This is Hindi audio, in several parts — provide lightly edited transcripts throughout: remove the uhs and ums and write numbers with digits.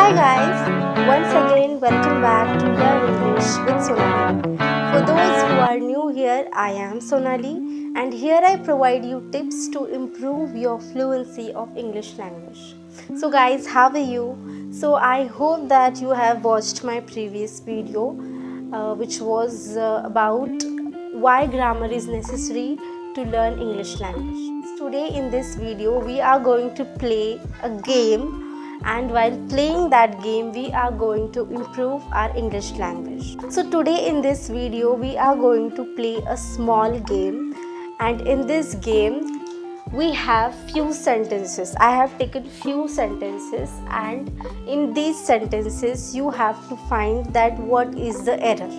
Hi guys, once again welcome back to Learn English with Sonali. For those who are new here, I am Sonali and here I provide you tips to improve your fluency of English language. So guys, how are you? So I hope that you have watched my previous video which was about why grammar is necessary to learn English language. Today in this video we are going to play a game, and while playing that game we are going to improve our English language. So today in this video we are going to play a small game, and in this game we have few sentences. I have taken few sentences, and in these sentences you have to find that what is the error.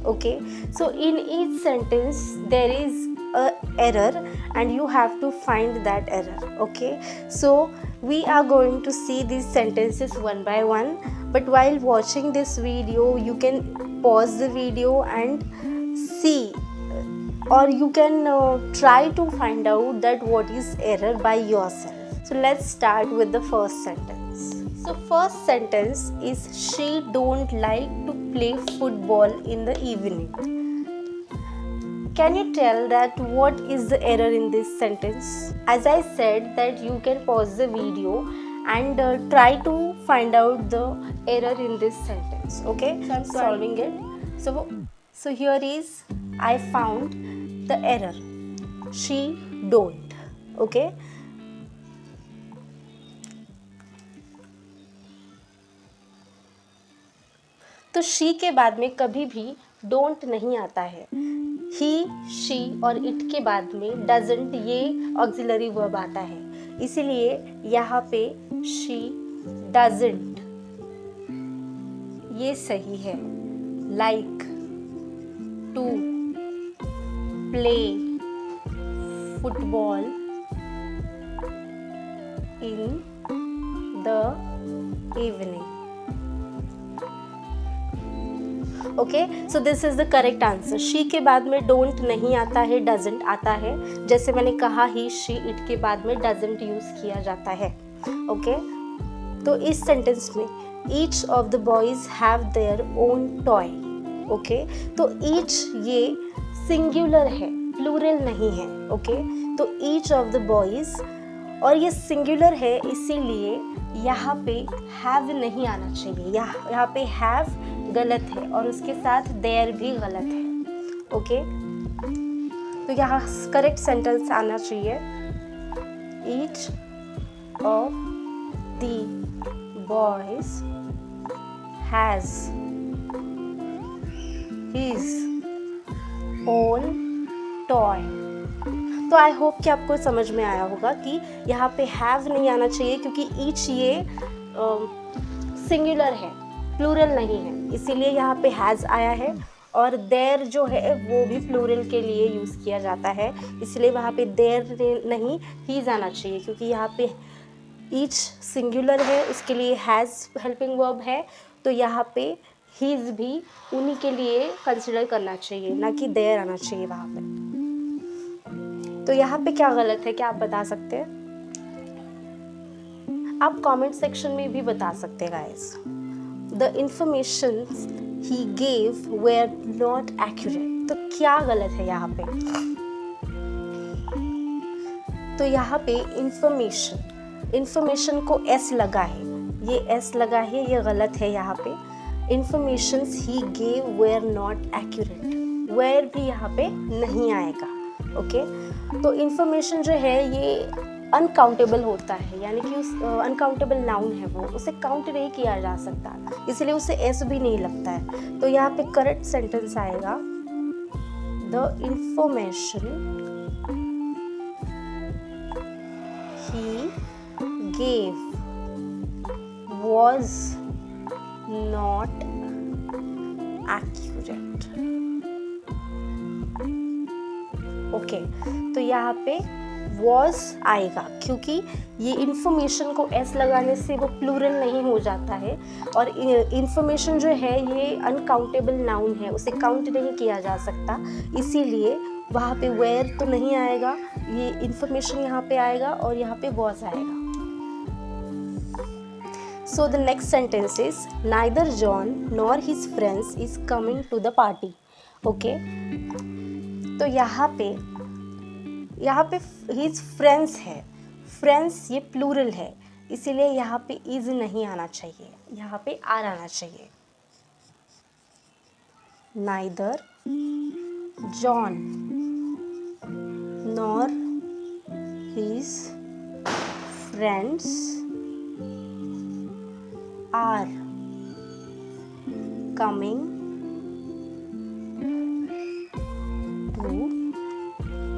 Okay, so in each sentence there is a error and you have to find that error. Okay, so we are going to see these sentences one by one, but while watching this video you can pause the video and see, or you can try to find out that what is error by yourself. So let's start with the first sentence. So first sentence is she don't like to play football in the evening. Can you tell that what is the error in this sentence? As I said that you can pause the video and try to find out the error in this sentence. Okay, so I'm solving it. So here is, I found the error. She don't. Okay. तो she के बाद में कभी भी don't नहीं आता है. he, she और it के बाद में doesn't ये auxiliary verb आता है, इसीलिए यहाँ पे she doesn't ये सही है. like to play football in the evening. Okay, so this is the correct answer. She के बाद में डोंट नहीं आता है, डजंट आता है. जैसे मैंने कहा ही, शी, इट के बाद में डजंट यूज किया जाता है. ओके, तो इस सेंटेंस में each of the boys have their own toy. Okay, तो ईच ये सिंगुलर है, प्लूरल नहीं है. ओके, तो ईच ऑफ द बॉयज, और ये सिंगुलर है इसीलिए यहाँ पे हैव नहीं आना चाहिए. यहाँ पे हैव गलत है और उसके साथ देयर भी गलत है. ओके, तो यहाँ करेक्ट सेंटेंस आना चाहिए each of the boys has his own toy. तो आई होप कि आपको समझ में आया होगा कि यहाँ पे हैव नहीं आना चाहिए क्योंकि ईच ये सिंगुलर है, प्लूरल नहीं है, इसीलिए यहाँ पे हैज़ आया है. और देयर जो है वो भी प्लूरल के लिए यूज़ किया जाता है, इसलिए वहाँ पे देयर नहीं हीज़ आना चाहिए क्योंकि यहाँ पे ईच सिंगुलर है, उसके लिए हैज़ हेल्पिंग वर्ब है. तो यहाँ पे हीज़ भी उन्हीं के लिए कंसिडर करना चाहिए, ना कि देयर आना चाहिए वहाँ पे. तो यहाँ पे क्या गलत है, क्या आप बता सकते हैं? आप कमेंट सेक्शन में भी बता सकते हैं guys. The information he gave were not accurate. तो क्या गलत है यहाँ पे? तो यहाँ पे इंफॉर्मेशन को एस लगा है, ये एस लगा है, ये गलत है. यहाँ पे informations he gave were not accurate. were भी यहाँ पे नहीं आएगा. ओके, तो इंफॉर्मेशन जो है ये अनकाउंटेबल होता है, यानी कि उस अनकाउंटेबल नाउन है, वो उसे काउंट नहीं किया जा सकता, इसलिए उसे एस भी नहीं लगता है. तो यहाँ पे करेक्ट सेंटेंस आएगा the information he gave was not accurate. Okay, तो यहाँ पे was आएगा क्योंकि ये इंफॉर्मेशन को एस लगाने से वो प्लूरल नहीं हो जाता है, और इंफॉर्मेशन जो है ये अनकाउंटेबल नाउन है, उसे काउंट नहीं किया जा सकता, इसीलिए वहाँ पे वेयर तो नहीं आएगा, ये इंफॉर्मेशन यहाँ पे आएगा और यहाँ पे was आएगा. So the next sentence is neither John nor his friends is coming to the party. Okay. तो यहाँ पे his friends है, friends ये plural है, इसीलिए यहाँ पे is नहीं आना चाहिए, यहाँ पे are आना चाहिए. Neither John nor his friends are coming to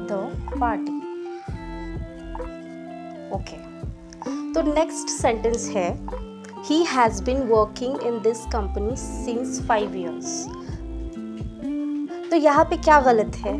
the party. Okay. तो next sentence है he has been working in this company since 5 years. तो यहाँ पे क्या गलत है?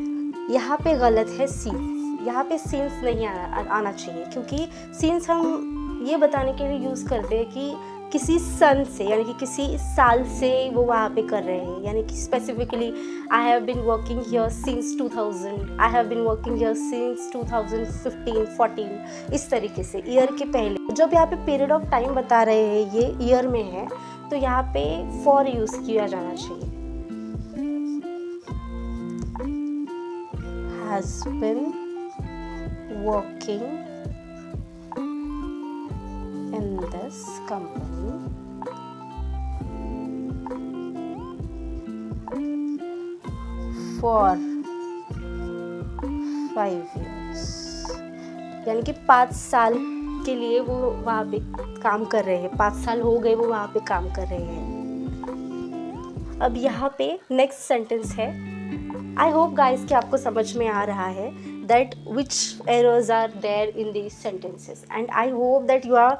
यहाँ पे गलत है since. यहाँ पे since नहीं आना चाहिए, क्योंकि since हम ये बताने के लिए यूज़ करते हैं कि किसी सन से, यानी कि किसी साल से वो वहाँ पे कर रहे हैं, यानी कि specifically I have been working here since 2000, I have been working here since 2015, 14, इस तरीके से ईयर के पहले. जब यहाँ पे पीरियड ऑफ टाइम बता रहे हैं ये ईयर में है, तो यहाँ पे फॉर यूज़ किया जाना चाहिए. Has been working in this company for 5 years, यानी कि 5 साल के लिए वो वहाँ पे काम कर रहे हैं, 5 साल हो गए वो वहाँ पे काम कर रहे हैं. अब यहाँ पे नेक्स्ट सेंटेंस है. आई होप गाइस कि आपको समझ में आ रहा है that which errors are there in these sentences, and I hope that you are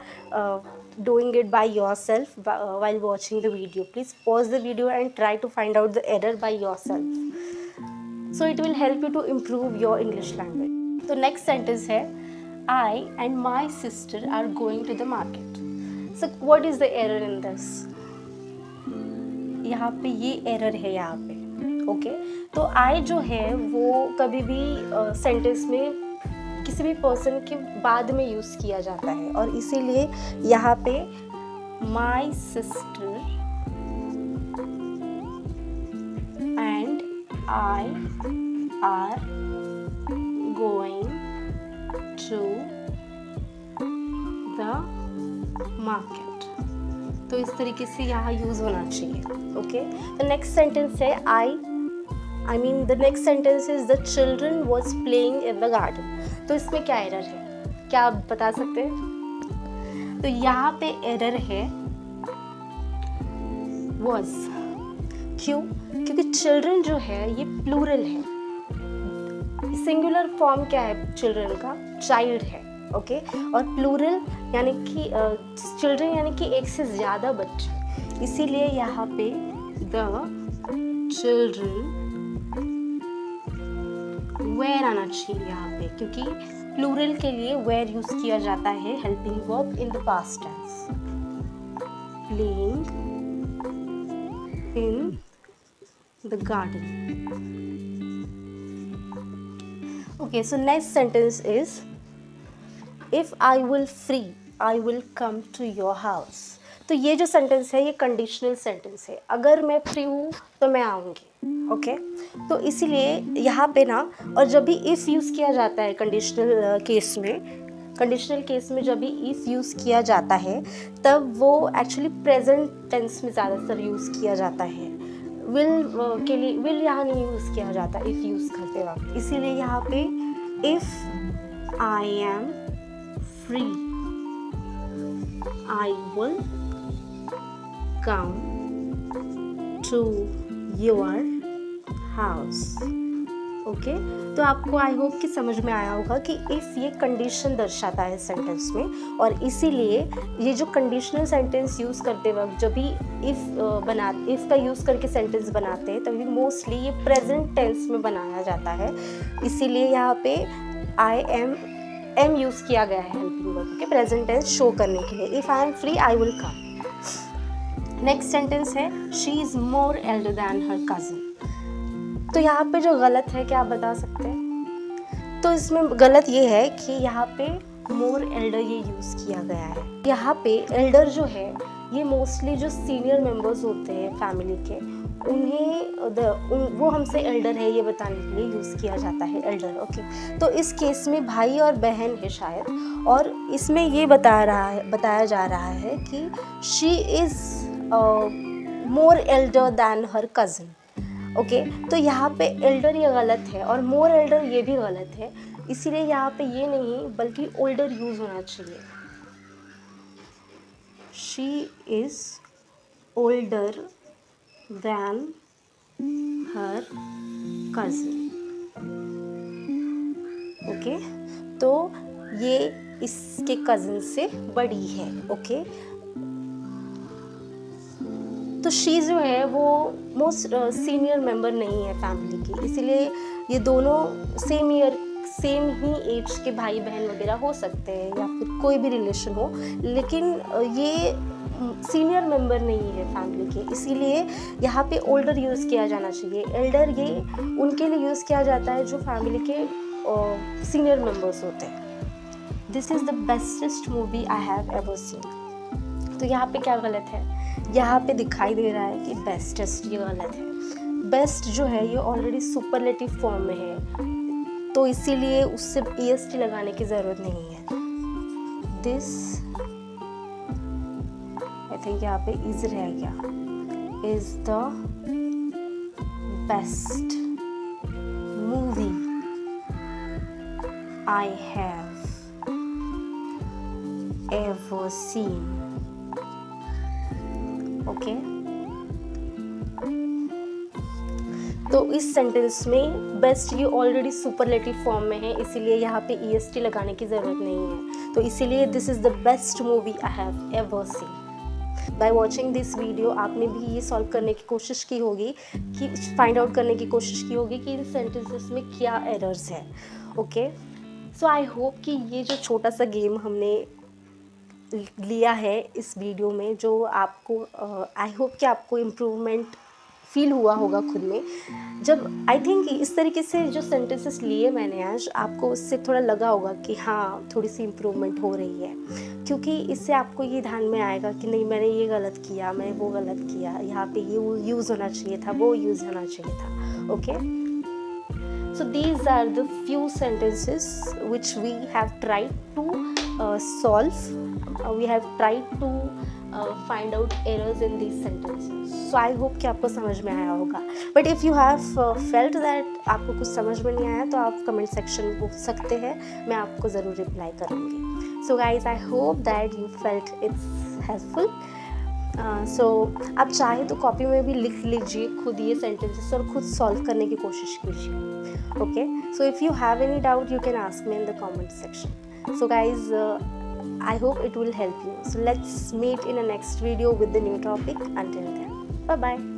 doing it by yourself while watching the video. Please pause the video and try to find out the error by yourself, so it will help you to improve your English language. So next sentence है I and my sister are going to the market. So what is the error in this? यहाँ पे ये error है यहाँ पे. ओके. तो आई जो है वो कभी भी सेंटेंस में किसी भी पर्सन के बाद में यूज़ किया जाता है, और इसीलिए यहाँ पे my sister and I are going to the market. तो इस तरीके से यहाँ यूज़ होना चाहिए. ओके. द नेक्स्ट सेंटेंस है the next sentence is the children was playing in the garden. तो इसमें क्या एरर है, क्या आप बता सकते हैं? तो यहाँ पे एरर है was. क्यों? क्योंकि children जो है ये प्लूरल है. सिंगुलर फॉर्म क्या है चिल्ड्रन का? चाइल्ड है. ओके. और प्लूरल यानी कि चिल्ड्रन यानी कि एक से ज़्यादा बच्चे, इसीलिए यहाँ पे the children वेयर आना चाहिए यहाँ पे, क्योंकि प्लूरल के लिए वेयर यूज किया जाता है helping verb in the past tense. Playing in the garden. Okay. So next sentence is if I will free I will come to your house. तो ये जो सेंटेंस है ये कंडीशनल सेंटेंस है. अगर मैं फ्री हूँ तो मैं आऊँगी. ओके. तो इसीलिए यहाँ पे ना, और जब भी इफ़ यूज़ किया जाता है कंडीशनल केस में जब भी इफ़ यूज़ किया जाता है तब वो एक्चुअली प्रेजेंट टेंस में ज़्यादातर यूज़ किया जाता है. विल के लिए विल यहाँ नहीं यूज़ किया जाता इफ़ यूज़ करते वक्त. इसीलिए यहाँ पे if I am free I will come to your house. Okay. तो आपको आई होप कि समझ में आया होगा कि इफ़ ये कंडीशन दर्शाता है सेंटेंस में, और इसीलिए ये जो कंडीशनल सेंटेंस यूज़ करते वक्त जब भी इफ़ का यूज़ करके सेंटेंस बनाते हैं तभी मोस्टली ये प्रेजेंट टेंस में बनाया जाता है. इसीलिए यहाँ पे आई एम यूज़ किया गया है हेल्पिंग वर्ब के प्रेजेंट टेंस शो करने के लिए. If I am free I will come. Next sentence है she is more elder than her cousin. तो यहाँ पे जो गलत है क्या आप बता सकते हैं? तो इसमें गलत ये है कि यहाँ पे मोर एल्डर ये यूज़ किया गया है। यहाँ पे एल्डर जो है ये मोस्टली जो सीनियर मेंबर्स होते हैं फैमिली के, वो हमसे एल्डर है ये बताने के लिए यूज़ किया जाता है एल्डर। ओके, तो इस केस में भाई और बहन है शायद, और इसमें ये बताया जा रहा है कि she is more elder than her cousin. Okay, तो यहाँ पे एल्डर ये गलत है और मोर एल्डर ये भी गलत है, इसीलिए यहाँ पे ये नहीं बल्कि ओल्डर यूज़ होना चाहिए। She is older than her cousin. Okay, तो ये इसके कज़न से बड़ी है। ओके, तो शी जो है वो मोस्ट सीनियर मेंबर नहीं है फैमिली की, इसीलिए ये दोनों सेम ही एज के भाई बहन वगैरह हो सकते हैं या फिर कोई भी रिलेशन हो, लेकिन ये सीनियर मेंबर नहीं है फैमिली के, इसीलिए यहाँ पे ओल्डर यूज़ किया जाना चाहिए। एल्डर ये उनके लिए यूज़ किया जाता है जो फैमिली के सीनियर मेंबर्स होते हैं। This is the bestest movie I have ever seen. तो यहाँ पे क्या गलत है, यहाँ पे दिखाई दे रहा है कि बेस्टेस्ट ये गलत है। बेस्ट जो है ये ऑलरेडी सुपरलेटिव फॉर्म में है, तो इसीलिए उससे EST लगाने की ज़रूरत नहीं है। दिस आई थिंक यहाँ पे इज रह गया, is the best movie I have ever seen. Okay, तो इस सेंटेंस में बेस्ट ये ऑलरेडी सुपरलेटिव फॉर्म में है, इसीलिए यहाँ पे EST लगाने की ज़रूरत नहीं है। तो इसीलिए this is the best movie I have ever seen. By watching this video आपने भी ये सॉल्व करने की कोशिश की होगी, कि फाइंड आउट करने की कोशिश की होगी कि इन सेंटेंसेस में क्या एरर्स है। ओके, सो आई होप कि ये जो छोटा सा गेम हमने लिया है इस वीडियो में, जो आपको आई होप कि आपको इम्प्रूवमेंट फील हुआ होगा खुद में। जब आई थिंक इस तरीके से जो सेंटेंसेस लिए मैंने आज, आपको उससे थोड़ा लगा होगा कि हाँ थोड़ी सी इम्प्रूवमेंट हो रही है, क्योंकि इससे आपको ये ध्यान में आएगा कि नहीं मैंने ये गलत किया, मैंने वो गलत किया, यहाँ पे ये यूज़ होना चाहिए था, वो यूज़ होना चाहिए था। Okay, so these are the few sentences which we have tried to solve. We have tried to find out errors in these sentences. So I hope कि आपको समझ में आया होगा। But if you have felt that आपको कुछ समझ में नहीं आया तो आप कमेंट सेक्शन में पूछ सकते हैं, मैं आपको ज़रूर रिप्लाई करूँगी। So guys, I hope that you felt it's helpful. सो आप चाहे तो कॉपी में भी लिख लीजिए खुद ये सेंटेंसेस और खुद सॉल्व करने की कोशिश कीजिए। Okay, so if you have any doubt you can ask me in the comment section. So guys, I hope it will help you. So let's meet in a next video with the new topic. Until then, bye bye.